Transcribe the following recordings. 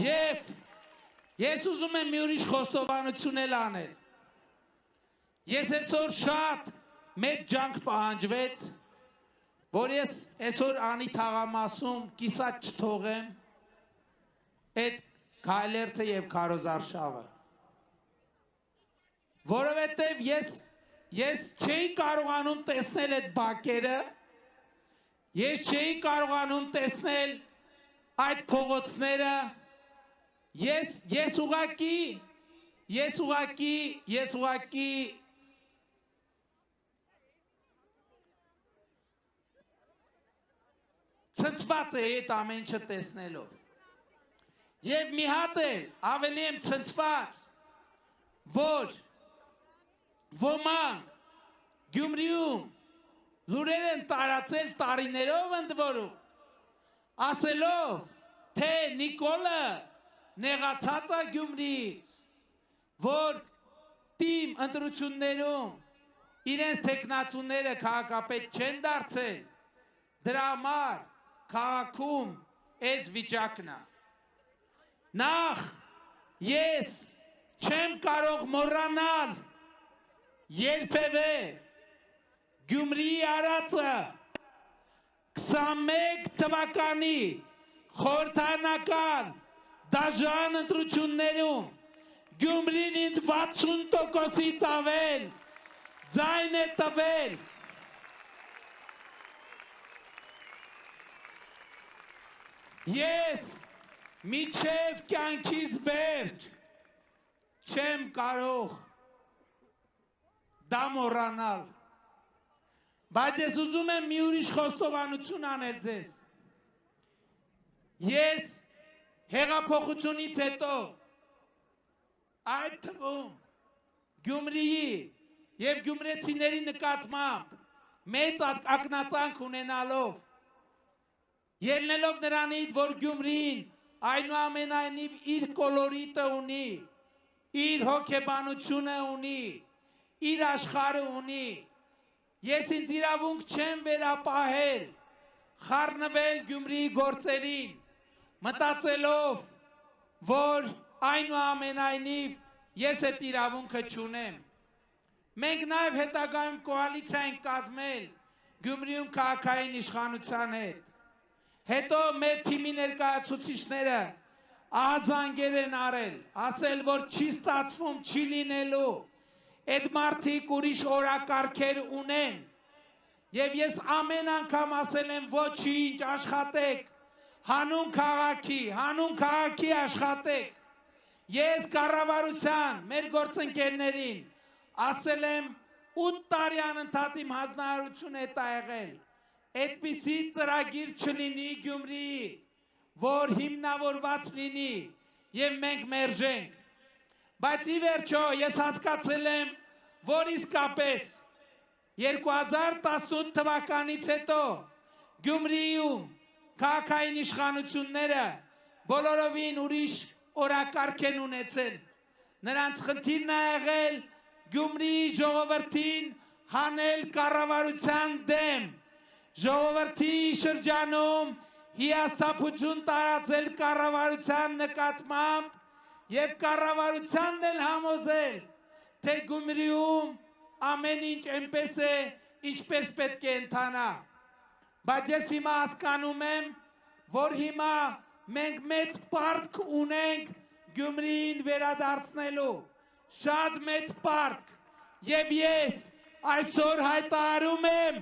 Եվ ես ուզում եմ մի ուրիշ խոստովանություն էլ անել։ Ես այսօր շատ մեծ ջանք պահանջվեց, որ ես այսօր անի թաղամասում կիսատ չթողեմ այդ Քայլերթը եւ Քարոզարշավը։ Որովհետեւ ես չէի կարողանում տեսնել այդ բակերը, ես չէի կարողանում տեսնել այդ փողոցները, ես ուղղակի ցնցված էի այդ ամեն ինչը տեսնելով։ Եվ մի հատ էլ ավելի եմ ցնցված, որ ոմանք Գյումրիում լուրեր են տարածել տարիներով ընդ որում, ասելով, թե Նիկոլը նեղացած է Գյումրիից, որ թիմ ընտրություններում իրենց թեկնածուները քաղաքապետ չեն դարձել, դրա համար քաղաքում այս վիճակն է։ Նախ ես չեմ կարող մոռանալ երբևէ Գյումրիի արածը 21 թվականի խորհրդարանական դաժան ընտրություններում Գյումրին ինձ 60%-ից ավել ձայն է տվել։ Ես մինչև կյանքից վերջ չեմ կարող դա մոռանալ։ Բայց ես ուզում եմ մի ուրիշ խոստովանություն անել ձեզ։ Ես հեղափոխությունից հետո այդ թվում Գյումրիի եւ գյումրեցիների նկատմամբ մեծ ակնածանք ունենալով, ելնելով նրանից, որ Գյումրին այնուամենայնիվ իր կոլորիտը ունի, իր հոգեբանությունը ունի, իր աշխարհը ունի, ես ինձ իրավունք չեմ վերապահել խառնվել Գյումրիի գործերին, մտածելով, որ այնուամենայնիվ ես այդ իրավունքը չունեմ։ Մենք նաև հետագայում կոալիցիա ենք կազմել Գյումրիում քաղաքային իշխանության հետ։ Հետո մեր թիմի ներկայացուցիչները ահազանգեր են արել, ասել, որ չի ստացվում, չի լինելու, այդ մարդիկ ուրիշ օրակարգեր ունեն, եւ ես ամեն անգամ ասել եմ ոչինչ, աշխատեք, հանուն քաղաքի աշխատեք։ Ես կառավարության, մեր գործընկերներին ասել եմ 8 տարի անընդհատ իմ հանձնարարությունը հետ ա եղել, այդպիսի ծրագիր չլինի Գյումրիի, որ հիմնավորված լինի եւ մենք մերժենք։ Բայց ի վերջո ես հասկացել եմ, որ իսկապես 2018 թվականից հետո Գյումրիում քաղաքային իշխանությունները բոլորովին ուրիշ օրակարգ են ունեցել։ Նրանց խնդիրն ա եղել Գյումրիի ժողովրդին հանել կառավարության դեմ, ժողովրդի շրջանում հիասթափություն տարածել կառավարության նկատմամբ եւ կառավարությանն էլ համոզել, թե Գյումրիում ամեն ինչ այնպես է, ինչպես պետք է ընթանա։ Բայց ես հիմա հասկանում եմ, որ հիմա մենք մեծ պարտք ունենք Գյումրիին վերադարձնելու, շատ մեծ պարտք, եւ ես այսօր հայտարարում եմ,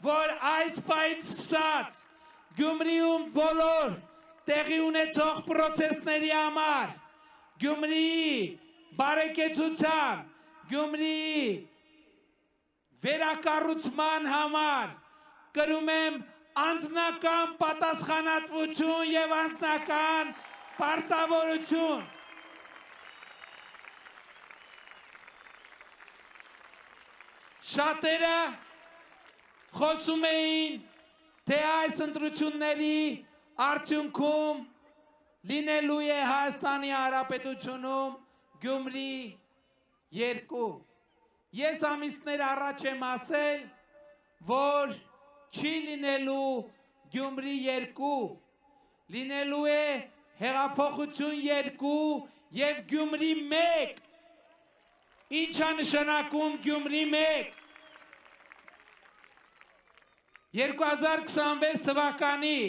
որ այս պահից սկսած Գյումրիում բոլոր տեղի ունեցող պրոցեսների համար, Գյումրիի բարեկեցության, Գյումրիի վերակառուցման համար կրում եմ անձնական պատասխանատվություն եւ անձնական պարտավորություն։ Շատերը խոսում էին, թե այս ընտրությունների արդյունքում լինելու է Հայաստանի Հանրապետությունում Գյումրի 2։ Ես ամիսներ առաջ եմ ասել, որ չի լինելու Գյումրի 2, լինելու է հեղափոխություն 2 եւ Գյումրի 1 ինչ է նշանակում Գյումրի 1 2026 թվականի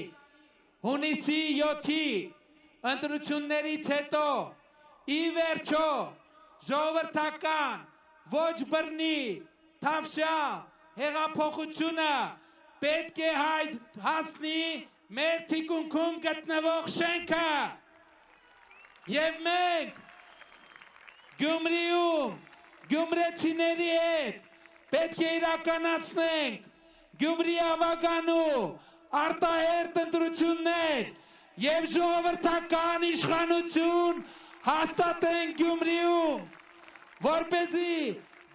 հունիսի 7-ի ընտրություններից հետո ի վերջո ժողովրդական ոչ բռնի թավշյա հեղափոխությունը պետք է հասնի մեր թիկունքում գտնվող շենքը եւ մենք Գյումրիում գյումրեցիների հետ պետք է իրականացնենք Գյումրի ավագանու արտահերտ ընտրություններ եւ ժողովրդական իշխանություն հաստատենք Գյումրիում, որպեսզի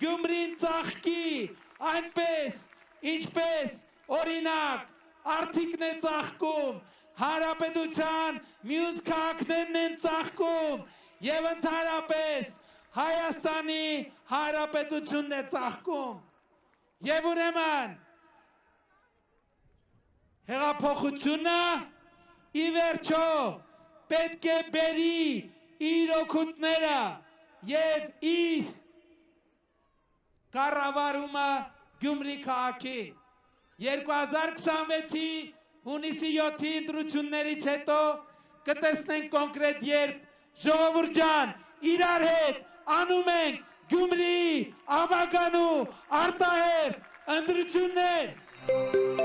Գյումրին ծաղկի այնպես, ինչպես օրինակ Արթիկն է ծաղկում, Հանրապետության մյուս քաղաքներն են ծաղկում եւ ընդհանրապես Հայաստանի Հանրապետությունն է ծաղկում եւ ուրեմն հեղափոխությունը ի վերջո պետք է բերի իր օգուտները եւ իր կառավարումը Գյումրի քաղաքին 2026-ի հունիսի 7-ի ընտրություններից հետո կտեսնենք կոնկրետ երբ ժողովուրդ ջան իրար հետ անում ենք Գյումրի ավագանու արտահերտ ընտրություններ